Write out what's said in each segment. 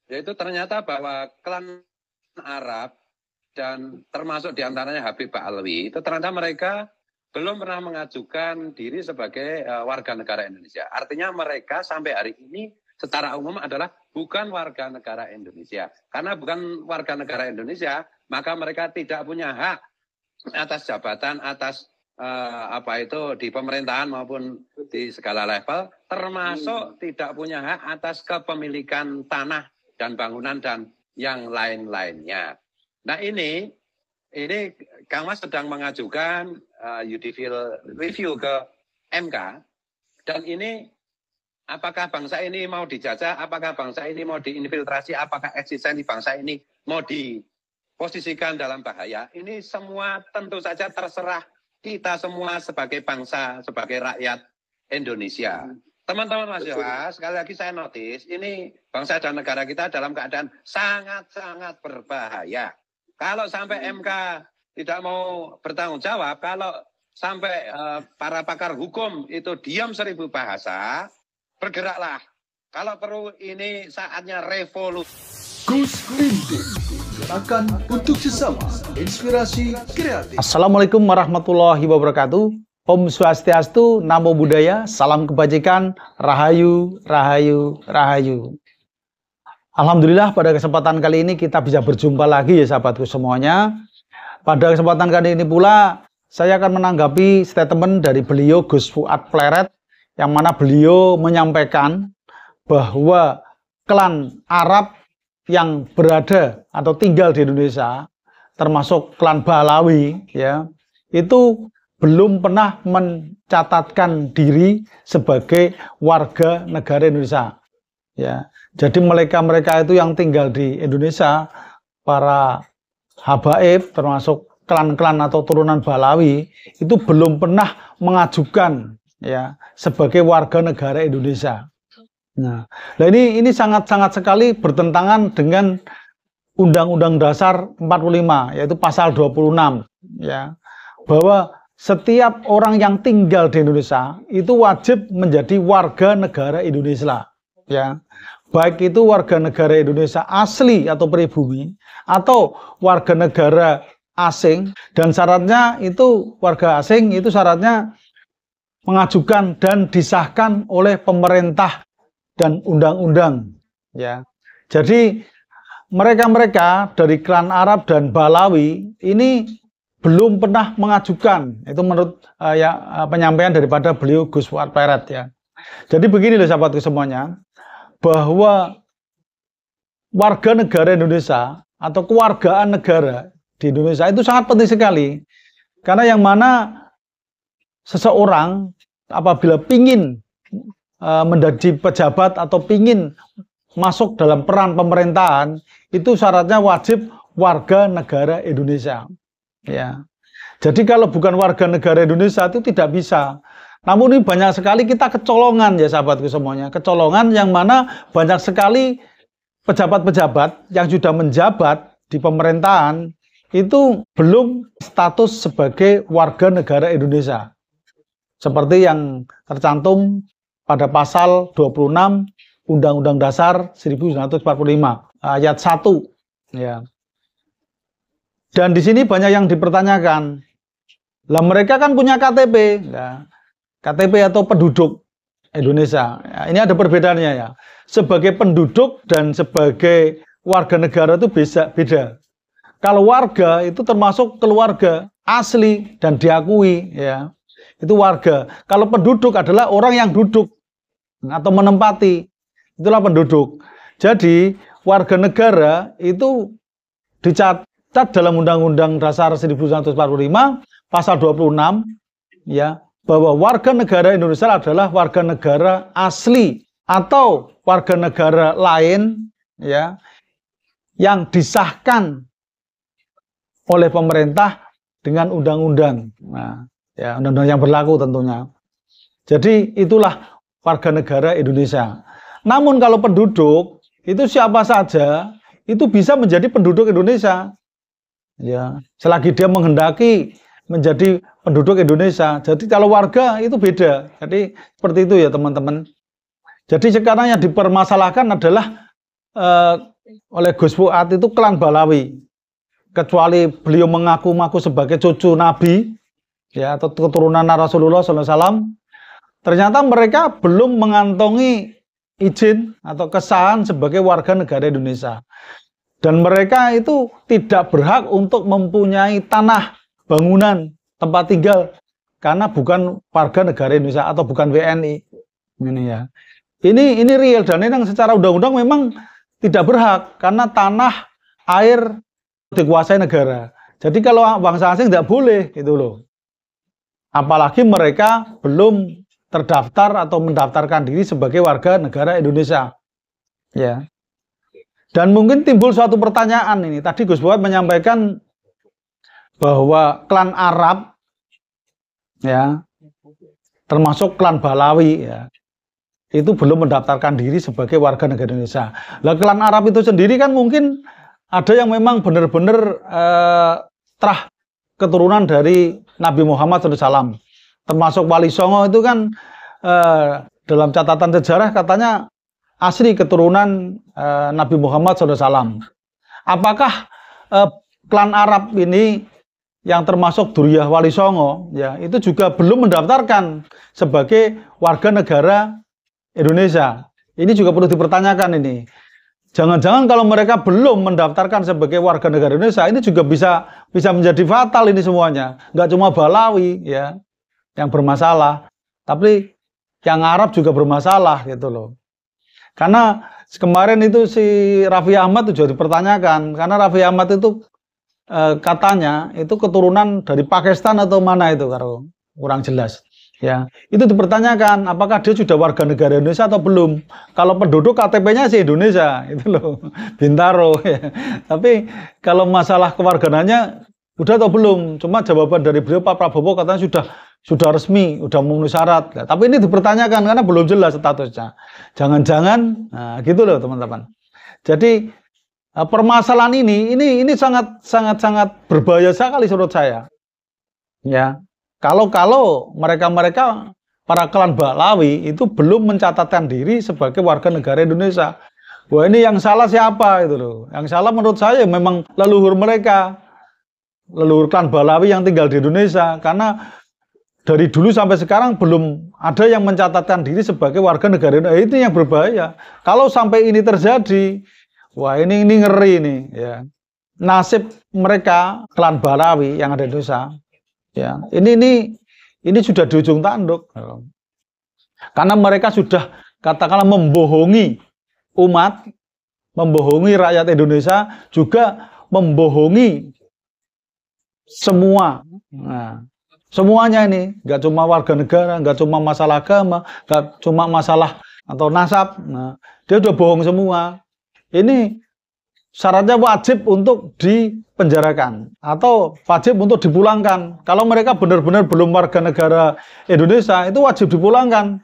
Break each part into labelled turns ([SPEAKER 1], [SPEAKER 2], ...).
[SPEAKER 1] yaitu ternyata bahwa klan Arab dan termasuk diantaranya Habib Ba'alwi itu ternyata mereka belum pernah mengajukan diri sebagai warga negara Indonesia. Artinya mereka sampai hari ini secara umum adalah bukan warga negara Indonesia. Karena bukan warga negara Indonesia, maka mereka tidak punya hak atas jabatan, atas di pemerintahan maupun di segala level, termasuk tidak punya hak atas kepemilikan tanah dan bangunan dan yang lain-lainnya. Nah ini Kang Mas sedang mengajukan judicial review ke MK, dan ini apakah bangsa ini mau dijajah, apakah bangsa ini mau diinfiltrasi, apakah eksistensi bangsa ini mau diposisikan dalam bahaya, ini semua tentu saja terserah kita semua sebagai bangsa, sebagai rakyat Indonesia. Teman-teman mahasiswa, sekali lagi saya notice, ini bangsa dan negara kita dalam keadaan sangat-sangat berbahaya. Kalau sampai MK tidak mau bertanggung jawab, kalau sampai para pakar hukum itu diam 1000 bahasa, bergeraklah. Kalau perlu ini saatnya revolusi.
[SPEAKER 2] Gus Rinting, gerakan untuk sesama, inspirasi kreatif.
[SPEAKER 3] Assalamualaikum warahmatullahi wabarakatuh. Om Swastiastu, Namo Buddhaya, salam kebajikan, Rahayu, Rahayu, Rahayu. Alhamdulillah pada kesempatan kali ini kita bisa berjumpa lagi ya sahabatku semuanya. Pada kesempatan kali ini pula saya akan menanggapi statement dari beliau Gus Fuad Pleret, yang mana beliau menyampaikan bahwa klan Arab yang berada atau tinggal di Indonesia, termasuk klan Ba'alawi ya, itu belum pernah mencatatkan diri sebagai warga negara Indonesia ya. Jadi mereka itu yang tinggal di Indonesia, para habaib termasuk klan-klan atau turunan Ba'alawi, itu belum pernah mengajukan ya sebagai warga negara Indonesia. Nah ini sangat-sangat sekali bertentangan dengan Undang-Undang Dasar 45, yaitu pasal 26 ya, bahwa setiap orang yang tinggal di Indonesia itu wajib menjadi warga negara Indonesia ya. Baik itu warga negara Indonesia asli atau pribumi atau warga negara asing, dan syaratnya itu warga asing itu syaratnya mengajukan dan disahkan oleh pemerintah dan undang-undang ya. Jadi mereka-mereka dari klan Arab dan Ba'alawi ini belum pernah mengajukan, itu menurut penyampaian daripada beliau Gus Fuad Pleret ya. Jadi begini loh sahabatku semuanya, bahwa warga negara Indonesia atau kewargaan negara di Indonesia itu sangat penting sekali, karena yang mana seseorang apabila pingin menjadi pejabat atau pingin masuk dalam peran pemerintahan, itu syaratnya wajib warga negara Indonesia ya. Jadi kalau bukan warga negara Indonesia itu tidak bisa. Namun ini banyak sekali kita kecolongan ya sahabatku semuanya, kecolongan yang mana banyak sekali pejabat-pejabat yang sudah menjabat di pemerintahan itu belum status sebagai warga negara Indonesia, seperti yang tercantum pada pasal 26 Undang-Undang Dasar 1945 ayat 1 ya. Dan di sini banyak yang dipertanyakan, lah mereka kan punya KTP ya. KTP atau penduduk Indonesia ya, ini ada perbedaannya ya. Sebagai penduduk dan sebagai warga negara itu beda. Kalau warga itu termasuk keluarga asli dan diakui ya, itu warga. Kalau penduduk adalah orang yang duduk atau menempati, itulah penduduk. Jadi warga negara itu dicatat dalam Undang-Undang Dasar 1945 pasal 26 ya, bahwa warga negara Indonesia adalah warga negara asli atau warga negara lain ya, yang disahkan oleh pemerintah dengan undang-undang. Nah, ya, undang-undang yang berlaku tentunya. Jadi itulah warga negara Indonesia. Namun kalau penduduk itu siapa saja itu bisa menjadi penduduk Indonesia ya, selagi dia menghendaki menjadi penduduk Indonesia. Jadi kalau warga itu beda. Jadi seperti itu ya teman-teman. Jadi sekarang yang dipermasalahkan adalah oleh Gus Fuad itu klan Balawi. Kecuali beliau mengaku-ngaku sebagai cucu Nabi, ya, atau keturunan Rasulullah SAW, ternyata mereka belum mengantongi izin atau kesahan sebagai warga negara Indonesia. Dan mereka itu tidak berhak untuk mempunyai tanah, bangunan, tempat tinggal, karena bukan warga negara Indonesia atau bukan WNI. Ini ya. Ini real, dan ini secara undang-undang memang tidak berhak, karena tanah, air dikuasai negara. Jadi kalau bangsa asing tidak boleh, gitu loh. Apalagi mereka belum terdaftar atau mendaftarkan diri sebagai warga negara Indonesia. Ya. Dan mungkin timbul suatu pertanyaan ini. Tadi Gus Fuad menyampaikan bahwa klan Arab, ya, termasuk klan Balawi, ya, itu belum mendaftarkan diri sebagai warga negara Indonesia. Lah klan Arab itu sendiri kan mungkin ada yang memang benar-benar terah keturunan dari Nabi Muhammad SAW. Termasuk Wali Songo itu kan dalam catatan sejarah katanya asli keturunan Nabi Muhammad SAW. Apakah klan Arab ini yang termasuk Duriyah Wali Songo, ya, itu juga belum mendaftarkan sebagai warga negara Indonesia? Ini juga perlu dipertanyakan ini. Jangan-jangan kalau mereka belum mendaftarkan sebagai warga negara Indonesia, ini juga bisa menjadi fatal ini semuanya. Nggak cuma Balawi, ya, yang bermasalah, tapi yang Arab juga bermasalah, gitu loh. Karena kemarin itu si Raffi Ahmad itu juga dipertanyakan, karena Raffi Ahmad itu katanya itu keturunan dari Pakistan atau mana itu, kalau kurang jelas. Ya, itu dipertanyakan apakah dia sudah warga negara Indonesia atau belum. Kalau penduduk KTP-nya sih Indonesia, itu loh, Bintaro. Ya. Tapi kalau masalah kewarganegaranya udah atau belum. Cuma jawaban dari beliau Pak Prabowo katanya sudah resmi, sudah memenuhi syarat. Ya, tapi ini dipertanyakan karena belum jelas statusnya. Jangan-jangan, nah, gitu loh teman-teman. Jadi permasalahan ini sangat berbahaya sekali menurut saya. Ya. Kalau mereka para klan Balawi itu belum mencatatkan diri sebagai warga negara Indonesia. Wah, ini yang salah siapa itu loh? Yang salah menurut saya memang leluhur mereka. Leluhur klan Balawi yang tinggal di Indonesia, karena dari dulu sampai sekarang belum ada yang mencatatkan diri sebagai warga negara Indonesia. Itu yang berbahaya. Kalau sampai ini terjadi, wah, ini ngeri ini, ya. Nasib mereka klan Balawi yang ada di Indonesia, ya, ini sudah di ujung tanduk, karena mereka sudah katakanlah membohongi umat, membohongi rakyat Indonesia, juga membohongi semua. Nah, semuanya ini nggak cuma warga negara, nggak cuma masalah agama, nggak cuma masalah atau nasab. Nah, dia udah bohong semua. Ini syaratnya wajib untuk dipenjarakan atau wajib untuk dipulangkan. Kalau mereka benar-benar belum warga negara Indonesia, itu wajib dipulangkan.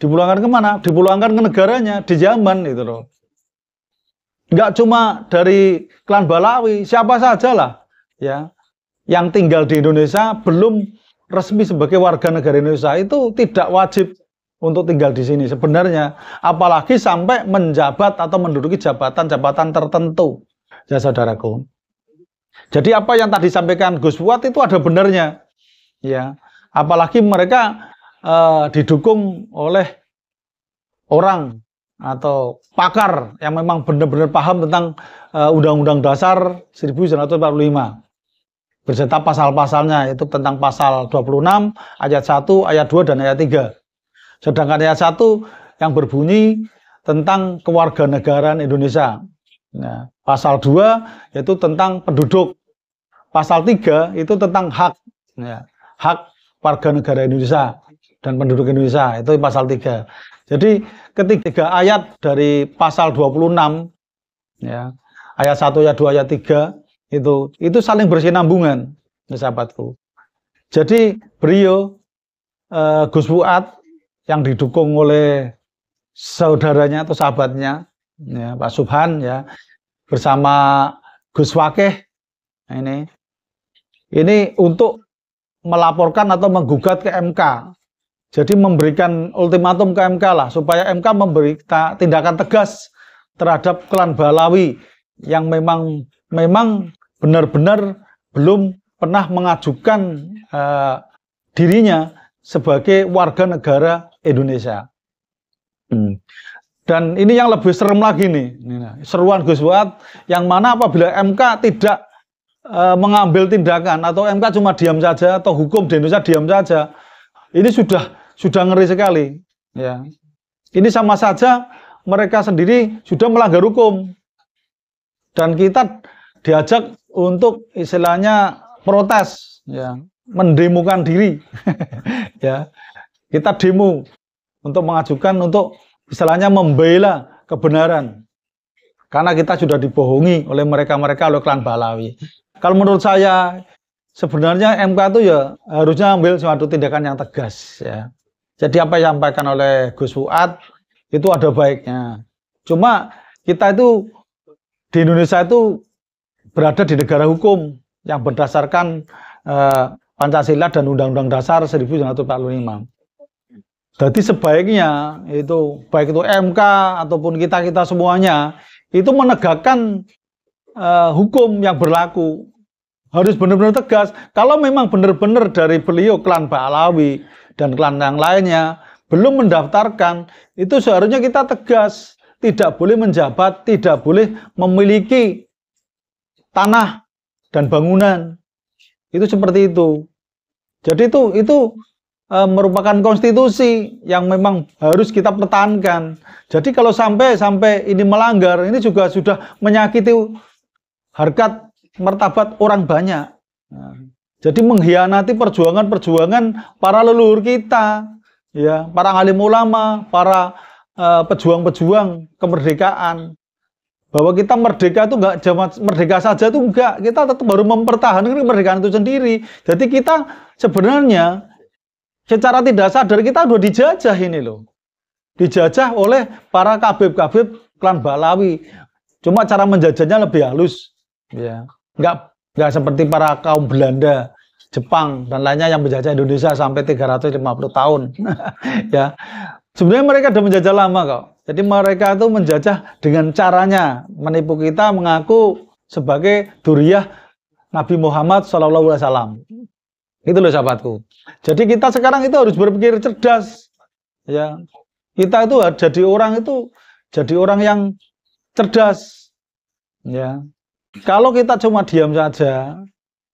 [SPEAKER 3] Dipulangkan kemana? Dipulangkan ke negaranya, di Yaman, itu loh. Nggak cuma dari klan Balawi, siapa saja lah, ya, yang tinggal di Indonesia belum resmi sebagai warga negara Indonesia, itu tidak wajib untuk tinggal di sini sebenarnya, apalagi sampai menjabat atau menduduki jabatan-jabatan tertentu, ya saudaraku. Jadi apa yang tadi disampaikan Gus Fuad itu ada benarnya, ya. Apalagi mereka didukung oleh orang atau pakar yang memang benar-benar paham tentang Undang-Undang Dasar 1945 beserta pasal-pasalnya, itu tentang pasal 26, ayat 1, ayat 2, dan ayat 3. Sedangkan ayat 1 yang berbunyi tentang kewarganegaraan Indonesia. Nah, pasal 2 yaitu tentang penduduk. Pasal 3 itu tentang hak, ya, hak warga negara Indonesia dan penduduk Indonesia, itu pasal 3. Jadi ketiga ayat dari pasal 26, ya, ayat 1, ayat 2, ayat 3 itu saling bersinambungan, ya, sahabatku. Jadi beliau Gus Fuad yang didukung oleh saudaranya atau sahabatnya, ya, Pak Subhan, ya, bersama Gus Wakeh, ini untuk melaporkan atau menggugat ke MK. Jadi memberikan ultimatum ke MK lah, supaya MK memberi tindakan tegas terhadap klan Balawi yang memang benar-benar belum pernah mengajukan dirinya sebagai warga negara Indonesia. Dan ini yang lebih serem lagi nih, seruan Gus Fuad, yang mana apabila MK tidak mengambil tindakan atau MK cuma diam saja atau hukum di Indonesia diam saja, ini sudah ngeri sekali. Ya, ini sama saja mereka sendiri sudah melanggar hukum dan kita diajak untuk istilahnya protes, ya, mendemokan diri, ya, kita demo untuk mengajukan untuk istilahnya membela kebenaran karena kita sudah dibohongi oleh mereka-mereka, oleh klan Balawi. Kalau menurut saya sebenarnya MK itu ya harusnya ambil suatu tindakan yang tegas, ya. Jadi apa yang disampaikan oleh Gus Fuad itu ada baiknya. Cuma kita itu di Indonesia itu berada di negara hukum yang berdasarkan Pancasila dan Undang-Undang Dasar 1945. Jadi sebaiknya itu baik itu MK ataupun kita semuanya itu menegakkan hukum yang berlaku, harus benar-benar tegas. Kalau memang benar-benar dari beliau klan Balawi dan klan yang lainnya belum mendaftarkan, itu seharusnya kita tegas, tidak boleh menjabat, tidak boleh memiliki tanah dan bangunan. Itu seperti itu. Jadi itu merupakan konstitusi yang memang harus kita pertahankan. Jadi kalau sampai ini melanggar, ini juga sudah menyakiti harkat martabat orang banyak. Nah, jadi mengkhianati perjuangan para leluhur kita, ya, para alim ulama, para pejuang-pejuang kemerdekaan. Bahwa kita merdeka itu enggak cuma merdeka saja itu enggak, kita tetap baru mempertahankan kemerdekaan itu sendiri. Jadi kita sebenarnya secara tidak sadar kita udah dijajah ini loh. Dijajah oleh para kabib-kabib klan Balawi. Cuma cara menjajahnya lebih halus, ya. Enggak seperti para kaum Belanda, Jepang dan lainnya yang menjajah Indonesia sampai 350 tahun. Ya. Sebenarnya mereka sudah menjajah lama kok. Jadi mereka itu menjajah dengan caranya menipu kita, mengaku sebagai dzurriyyah Nabi Muhammad SAW. Itu loh sahabatku. Jadi kita sekarang itu harus berpikir cerdas. Ya. Kita itu jadi orang yang cerdas. Ya. Kalau kita cuma diam saja,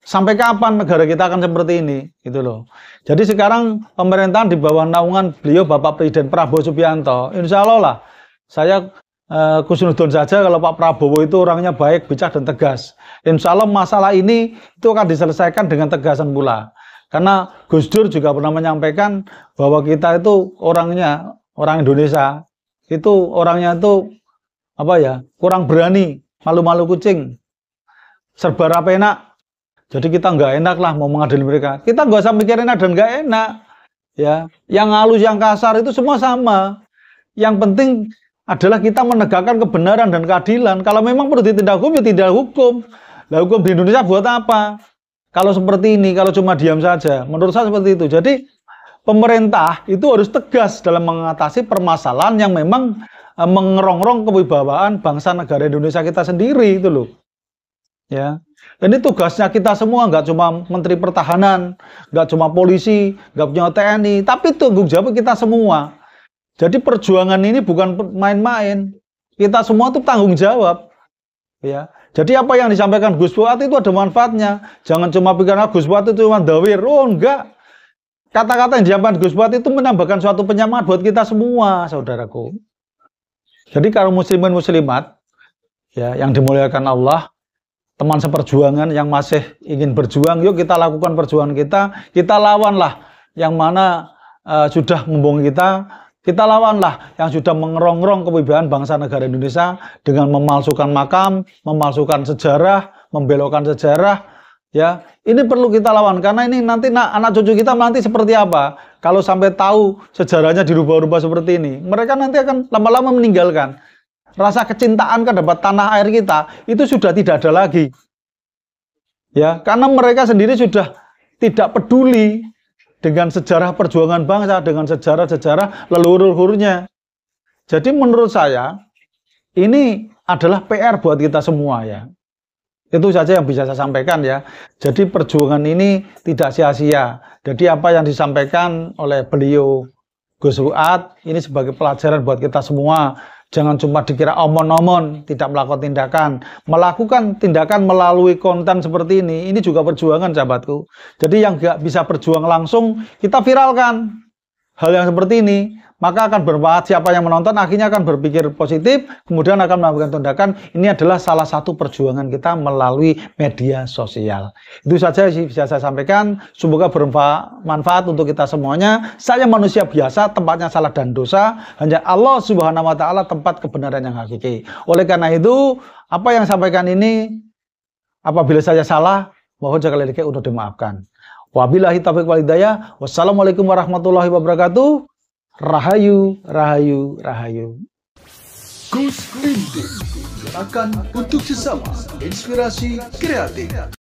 [SPEAKER 3] sampai kapan negara kita akan seperti ini? Gitu loh. Jadi sekarang pemerintahan di bawah naungan beliau Bapak Presiden Prabowo Subianto, insya Allah lah, saya kusnudon saja kalau Pak Prabowo itu orangnya baik, bijak dan tegas. Insya Allah masalah ini itu akan diselesaikan dengan tegasan pula. Karena Gus Dur juga pernah menyampaikan bahwa kita itu orang Indonesia itu orangnya itu kurang berani, malu-malu kucing, serba rapenak. Jadi kita nggak enak lah mau mengadili mereka. Kita nggak usah mikir enak dan nggak enak. Ya, yang halus, yang kasar itu semua sama. Yang penting adalah kita menegakkan kebenaran dan keadilan. Kalau memang perlu ditindak hukum, ya tindak hukum. Lah hukum di Indonesia buat apa? Kalau seperti ini, kalau cuma diam saja. Menurut saya seperti itu. Jadi pemerintah itu harus tegas dalam mengatasi permasalahan yang memang mengerongrong kewibawaan bangsa negara Indonesia kita sendiri itu loh. Ya. Ini tugasnya kita semua, nggak cuma Menteri Pertahanan, nggak cuma polisi, nggak punya TNI, tapi tanggung jawab kita semua. Jadi perjuangan ini bukan main-main. Kita semua tuh tanggung jawab. Ya. Jadi apa yang disampaikan Gus Fuad itu ada manfaatnya. Jangan cuma pikir Gus Fuad itu cuma dawir. Oh enggak. Kata-kata yang disampaikan Gus Fuad itu menambahkan suatu penyemangat buat kita semua, saudaraku. Jadi kalau muslimin muslimat, ya, yang dimuliakan Allah, teman seperjuangan yang masih ingin berjuang, yuk kita lakukan perjuangan kita lawanlah yang mana sudah membohongi kita lawanlah yang sudah mengerongrong kewibawaan bangsa negara Indonesia dengan memalsukan makam, memalsukan sejarah, membelokkan sejarah, ya. Ini perlu kita lawan karena ini nanti anak cucu kita nanti seperti apa? Kalau sampai tahu sejarahnya dirubah-rubah seperti ini, mereka nanti akan lama-lama meninggalkan. Rasa kecintaan terhadap tanah air kita itu sudah tidak ada lagi. Ya, karena mereka sendiri sudah tidak peduli dengan sejarah perjuangan bangsa, dengan sejarah-sejarah leluhur-leluhurnya. Jadi menurut saya, Ini adalah PR buat kita semua ya. Itu saja yang bisa saya sampaikan ya. Jadi perjuangan ini tidak sia-sia. Jadi apa yang disampaikan oleh beliau Gus Fuad ini sebagai pelajaran buat kita semua. Jangan cuma dikira omon-omon, tidak melakukan tindakan. Melakukan tindakan melalui konten seperti ini juga perjuangan sahabatku. Jadi yang nggak bisa berjuang langsung, kita viralkan hal yang seperti ini. Maka akan bermanfaat, siapa yang menonton akhirnya akan berpikir positif, kemudian akan melakukan tindakan. Ini adalah salah satu perjuangan kita melalui media sosial. Itu saja sih bisa saya sampaikan. Semoga bermanfaat untuk kita semuanya. Saya manusia biasa, tempatnya salah dan dosa. Hanya Allah Subhanahu wa Ta'ala tempat kebenaran yang hakiki. Oleh karena itu, apa yang saya sampaikan ini, apabila saya salah, mohon sekali lagi untuk dimaafkan. Wabillahi taufiq wal hidayah. Wassalamualaikum warahmatullahi wabarakatuh. Rahayu, rahayu, rahayu.
[SPEAKER 2] Gus Inti, gerakan untuk sesama, inspirasi kreatif.